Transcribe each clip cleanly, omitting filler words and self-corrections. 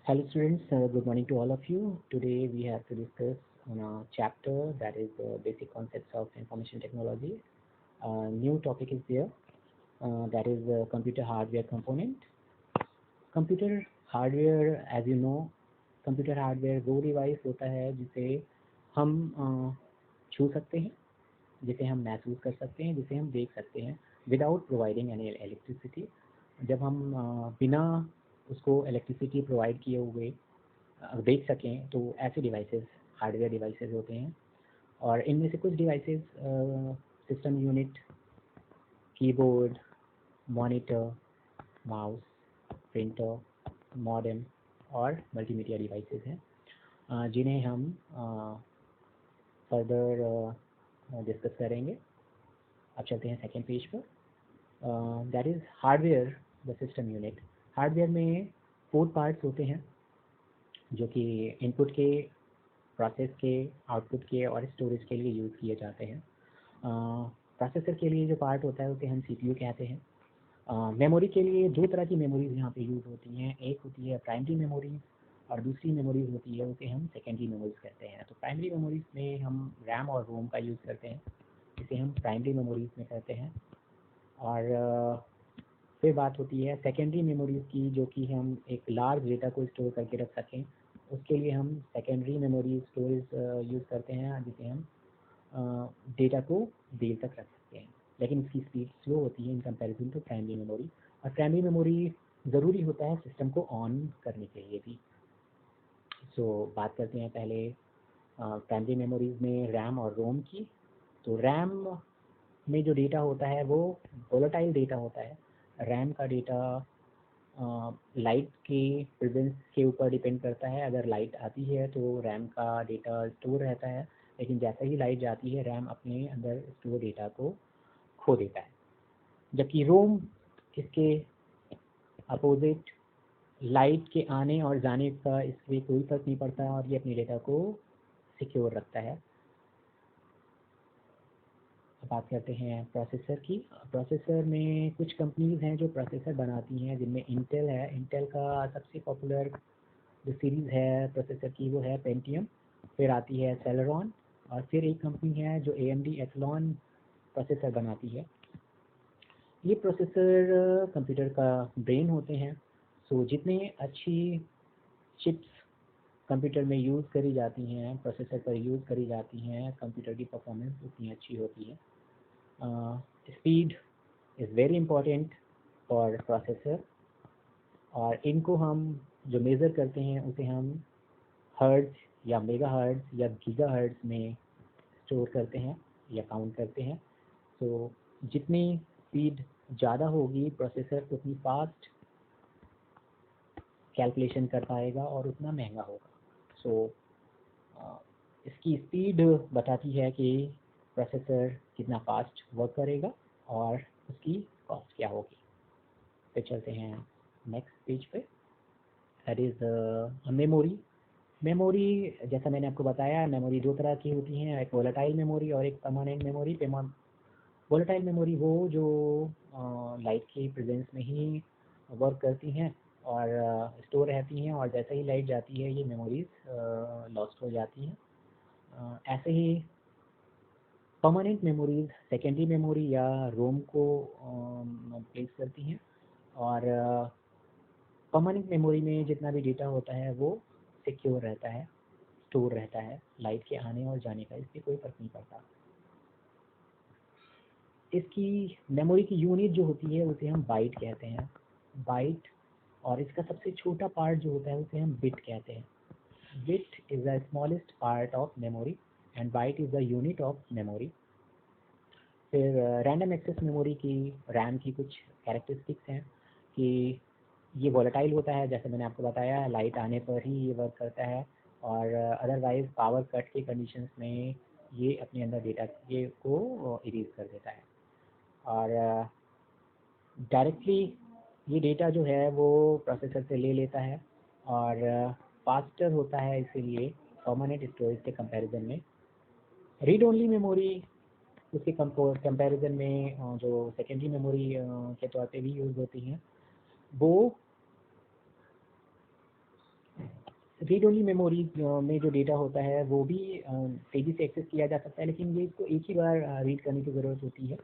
Hello students, good morning to all of you. Today we have to discuss on a chapter that is basic concepts of information technology. New topic is there, that is computer hardware component. Computer hardware as you know, computer hardware वो device होता है जिसे हम छू सकते हैं, जिसे हम महसूस कर सकते हैं, जिसे हम देख सकते हैं विदाउट प्रोवाइडिंग एनी इलेक्ट्रिसिटी। जब हम बिना उसको इलेक्ट्रिसिटी प्रोवाइड किए हुए देख सकें तो ऐसे डिवाइसेस हार्डवेयर डिवाइसेस होते हैं। और इनमें से कुछ devices system unit, keyboard, monitor, mouse, printer, modem और मल्टीमीडिया डिवाइसेस हैं, जिन्हें हम फर्दर डिस्कस करेंगे। अब चलते हैं सेकेंड पेज पर। That is hardware the system unit. Hardware में 4 पार्ट्स होते हैं जो कि इनपुट के, प्रोसेस के, आउटपुट के और स्टोरेज के लिए यूज़ किए जाते हैं। प्रोसेसर के लिए जो पार्ट होता है उसे हम सीपीयू कहते हैं। मेमोरी के लिए 2 तरह की मेमोरीज यहाँ पे यूज़ होती हैं। एक होती है प्राइमरी मेमोरीज और दूसरी मेमोरीज होती है उसे हम सेकेंडरी मेमोरीज कहते हैं। तो प्राइमरी मेमोरीज में हम रैम और रोम का यूज़ करते हैं, इसे हम प्राइमरी मेमोरीज में कहते हैं। और फिर बात होती है सेकेंडरी मेमोरीज की, जो कि हम एक लार्ज डेटा को स्टोर करके रख सकें, उसके लिए हम सेकेंडरी मेमोरी स्टोरेज यूज़ करते हैं, जिसे हम डेटा को देर तक रख सकते हैं, लेकिन इसकी स्पीड स्लो होती है in comparison to primary memory. और प्राइमरी मेमोरी ज़रूरी होता है सिस्टम को ऑन करने के लिए भी। बात करते हैं पहले प्राइमरी मेमोरीज में रैम और रोम की। तो रैम में जो डेटा होता है वो वोलेटाइल डेटा होता है। रैम का डेटा लाइट के प्रेजेंस के ऊपर डिपेंड करता है। अगर लाइट आती है तो रैम का डेटा स्टोर रहता है, लेकिन जैसे ही लाइट जाती है रैम अपने अंदर स्टोर डेटा को खो देता है। जबकि रोम इसके अपोजिट, लाइट के आने और जाने का इससे कोई फर्क नहीं पड़ता और ये अपने डेटा को सिक्योर रखता है। बात करते हैं प्रोसेसर की। प्रोसेसर में कुछ कंपनीज हैं जो प्रोसेसर बनाती हैं, जिनमें इंटेल है। इंटेल का सबसे पॉपुलर जो सीरीज़ है प्रोसेसर की वो है पेंटियम, फिर आती है सेलेरॉन, और फिर एक कंपनी है जो AMD एथलॉन प्रोसेसर बनाती है। ये प्रोसेसर कंप्यूटर का ब्रेन होते हैं। जितने अच्छी चिप्स कंप्यूटर में यूज़ करी जाती हैं, प्रोसेसर पर यूज़ करी जाती हैं, कंप्यूटर की परफॉर्मेंस उतनी अच्छी होती है। Speed is very important for processor, और इनको हम जो मेज़र करते हैं उसे हम हर्ट्ज या मेगा हर्ट्ज या गीगा हर्ट्ज में स्टोर करते हैं या काउंट करते हैं। जितनी स्पीड ज़्यादा होगी प्रोसेसर उतनी फास्ट कैलकुलेशन कर पाएगा और उतना महंगा होगा। इसकी स्पीड बताती है कि प्रोसेसर कितना फास्ट वर्क करेगा और उसकी कॉस्ट क्या होगी। तो चलते हैं नेक्स्ट पेज पे। That is memory. मेमोरी, जैसा मैंने आपको बताया, मेमोरी 2 तरह की होती हैं, एक वोलेटाइल मेमोरी और एक परमानेंट मेमोरी। वोलेटाइल मेमोरी वो जो लाइट की प्रेजेंस में ही वर्क करती हैं और स्टोर रहती हैं, और जैसे ही लाइट जाती है ये मेमोरीज लॉस्ट हो जाती हैं। ऐसे ही परमानेंट मेमोरीज सेकेंडरी मेमोरी या रोम को प्लेस करती हैं, और परमानेंट मेमोरी में जितना भी डेटा होता है वो सिक्योर रहता है, स्टोर रहता है। लाइट के आने और जाने का इससे कोई फर्क नहीं पड़ता। इसकी मेमोरी की यूनिट जो होती है उसे हम बाइट कहते हैं, बाइट। और इसका सबसे छोटा पार्ट जो होता है उसे हम बिट कहते हैं। Bit is the smallest part of memory and byte is the unit of memory. फिर रैंडम एक्सेस मेमोरी की, रैम की कुछ कैरेक्टरिस्टिक्स हैं कि ये वॉलेटाइल होता है, जैसे मैंने आपको बताया, लाइट आने पर ही ये वर्क करता है, और अदरवाइज पावर कट के कंडीशंस में ये अपने अंदर डेटा ये को इरेज कर देता है। और डायरेक्टली ये डेटा जो है वो प्रोसेसर से ले लेता है और फास्टर होता है, इसीलिए परमानेंट स्टोरेज के कंपैरिजन में। रीड ओनली मेमोरी उसके कंपैरिजन में जो सेकेंडरी मेमोरी के तौर पे भी यूज़ होती हैं, वो रीड ओनली मेमोरी में जो डेटा होता है वो भी तेज़ी से एक्सेस किया जा सकता है, लेकिन ये इसको एक ही बार रीड करने की ज़रूरत होती है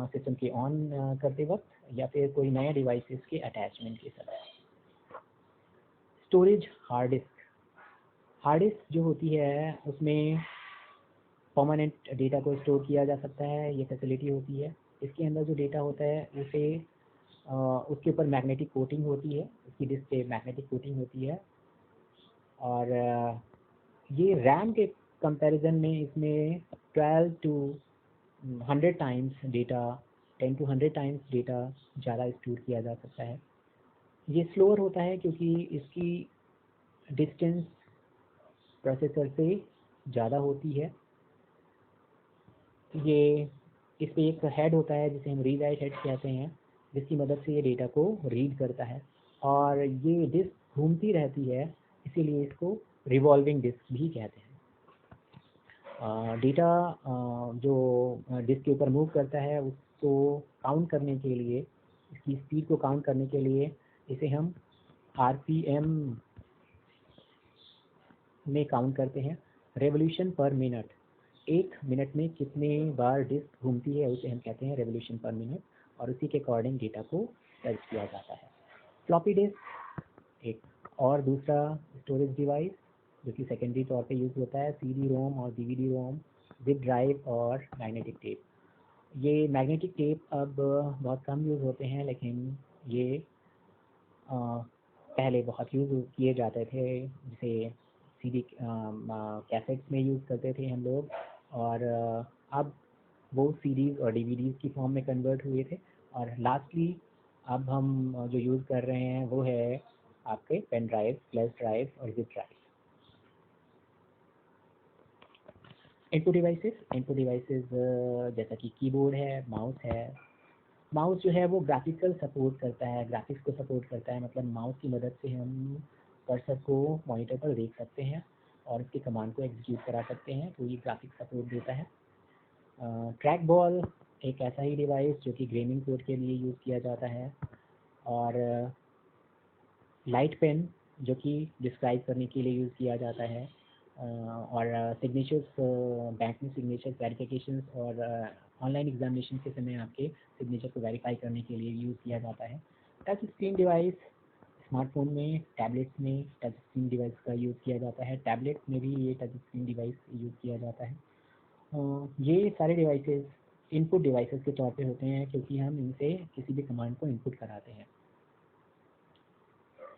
सिस्टम के ऑन करते वक्त या फिर कोई नया डिवाइसेस के अटैचमेंट के साथ। स्टोरेज हार्ड डिस्क जो होती है उसमें परमानेंट डेटा को स्टोर किया जा सकता है, ये फैसिलिटी होती है। इसके अंदर जो डेटा होता है उसे उसके ऊपर मैग्नेटिक कोटिंग होती है, उसकी डिस्क पे मैग्नेटिक कोटिंग होती है, और ये रैम के कंपैरिजन में इसमें 12 to 100 times data 10 to 100 times data ज़्यादा स्टोर किया जा सकता है। ये स्लोअर होता है क्योंकि इसकी डिस्टेंस प्रोसेसर से ज़्यादा होती है। ये इस पर एक हेड होता है जिसे हम रीड राइट हेड कहते हैं, जिसकी मदद से ये डेटा को रीड करता है, और ये डिस्क घूमती रहती है, इसीलिए इसको रिवॉल्विंग डिस्क भी कहते हैं। डेटा जो डिस्क के ऊपर मूव करता है उसको काउंट करने के लिए, इसकी स्पीड को काउंट करने के लिए इसे हम आरपीएम में काउंट करते हैं। रेवोल्यूशन पर मिनट, एक मिनट में कितने बार डिस्क घूमती है उसे हम कहते हैं रेवोल्यूशन पर मिनट, और उसी के अकॉर्डिंग डेटा को दर्ज किया जाता है। फ्लॉपी डिस्क एक और दूसरा स्टोरेज डिवाइस जो कि सेकेंडरी तौर पे यूज़ होता है, सीडी रोम और डीवीडी रोम, जिप ड्राइव और मैग्नेटिक टेप। ये मैग्नेटिक टेप अब बहुत कम यूज़ होते हैं, लेकिन ये पहले बहुत यूज़ किए जाते थे, जिसे सीडी कैसेट्स में यूज़ करते थे हम लोग, और अब वो सीडीज़ और डीवीडीज़ की फॉर्म में कन्वर्ट हुए थे, और लास्टली अब हम जो यूज़ कर रहे हैं वो है आपके पेन ड्राइव, फ्लैश ड्राइव और जिप ड्राइव। इनपुट डिवाइसेस जैसा कि कीबोर्ड है, माउस है। माउस जो है वो ग्राफिकल सपोर्ट करता है, ग्राफिक्स को सपोर्ट करता है, मतलब माउस की मदद से हम कर्सर को मॉनिटर पर देख सकते हैं और इसके कमांड को एग्जीक्यूट करा सकते हैं, तो ये ग्राफिक्स सपोर्ट देता है। ट्रैक बॉल एक ऐसा ही डिवाइस जो कि गेमिंग कोड के लिए यूज़ किया जाता है, और लाइट पेन जो कि डिस्क्राइब करने के लिए यूज़ किया जाता है, और सिग्नेचर्स, बैंक में सिग्नेचर वेरिफिकेशन और ऑनलाइन एग्जामिनेशन के समय आपके सिग्नेचर को वेरीफाई करने के लिए यूज़ किया जाता है। टच स्क्रीन डिवाइस, स्मार्टफोन में, टैबलेट्स में टच स्क्रीन डिवाइस का यूज़ किया जाता है, टैबलेट्स में भी ये टच स्क्रीन डिवाइस यूज़ किया जाता है। ये सारे डिवाइसेस इनपुट डिवाइसेस के तौर पे होते हैं क्योंकि हम इनसे किसी भी कमांड को इनपुट कराते हैं।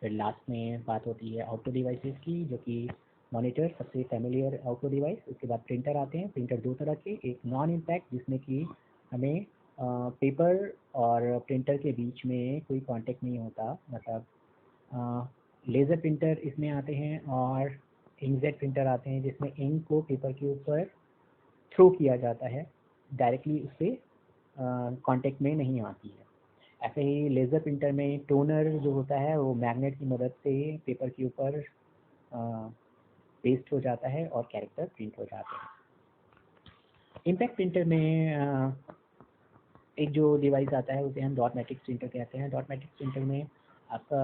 फिर लास्ट में बात होती है आउटपुट डिवाइसेस की, जो कि मॉनिटर सबसे फैमिलियर आउटपुट डिवाइस, उसके बाद प्रिंटर आते हैं। प्रिंटर दो तरह के, एक नॉन इम्पैक्ट जिसमें कि हमें पेपर और प्रिंटर के बीच में कोई कांटेक्ट नहीं होता, मतलब लेज़र प्रिंटर इसमें आते हैं, और इंकजेट प्रिंटर आते हैं जिसमें इंक को पेपर के ऊपर थ्रो किया जाता है, डायरेक्टली उससे कांटेक्ट में नहीं आती है। ऐसे ही लेज़र प्रिंटर में टोनर जो होता है वो मैग्नेट की मदद से पेपर के ऊपर पेस्ट हो जाता है और कैरेक्टर प्रिंट हो जाते हैं। इम्पैक्ट प्रिंटर में एक जो डिवाइस आता है उसे हम डॉट मैट्रिक्स प्रिंटर कहते हैं। डॉट मैट्रिक्स प्रिंटर में आपका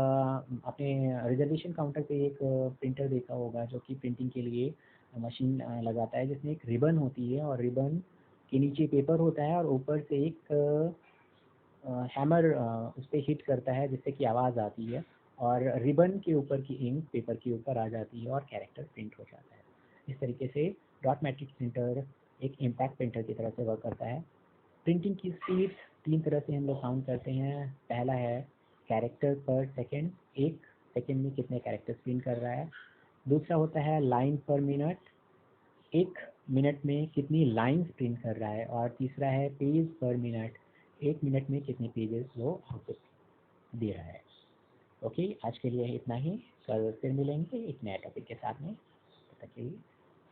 आपने रिजर्वेशन काउंटर पे एक प्रिंटर देखा होगा जो कि प्रिंटिंग के लिए मशीन लगाता है, जिसमें एक रिबन होती है और रिबन के नीचे पेपर होता है और ऊपर से एक हैमर उस पर हिट करता है जिससे कि आवाज़ आती है, और रिबन के ऊपर की इंक पेपर के ऊपर आ जाती है और कैरेक्टर प्रिंट हो जाता है। इस तरीके से डॉट मैट्रिक्स प्रिंटर एक इम्पैक्ट प्रिंटर की तरह से वर्क करता है। प्रिंटिंग की स्पीड तीन तरह से हम लोग काउंट करते हैं। पहला है कैरेक्टर पर सेकेंड, एक सेकेंड में कितने कैरेक्टर्स प्रिंट कर रहा है। दूसरा होता है लाइन पर मिनट, एक मिनट में कितनी लाइंस प्रिंट कर रहा है। और तीसरा है पेज पर मिनट, एक मिनट में कितने पेजेस वो आउटपुट दे रहा है। ओके, आज के लिए इतना ही, कल फिर मिलेंगे एक नए टॉपिक के साथ में। तब तक के लिए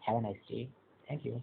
have a nice day, thank you.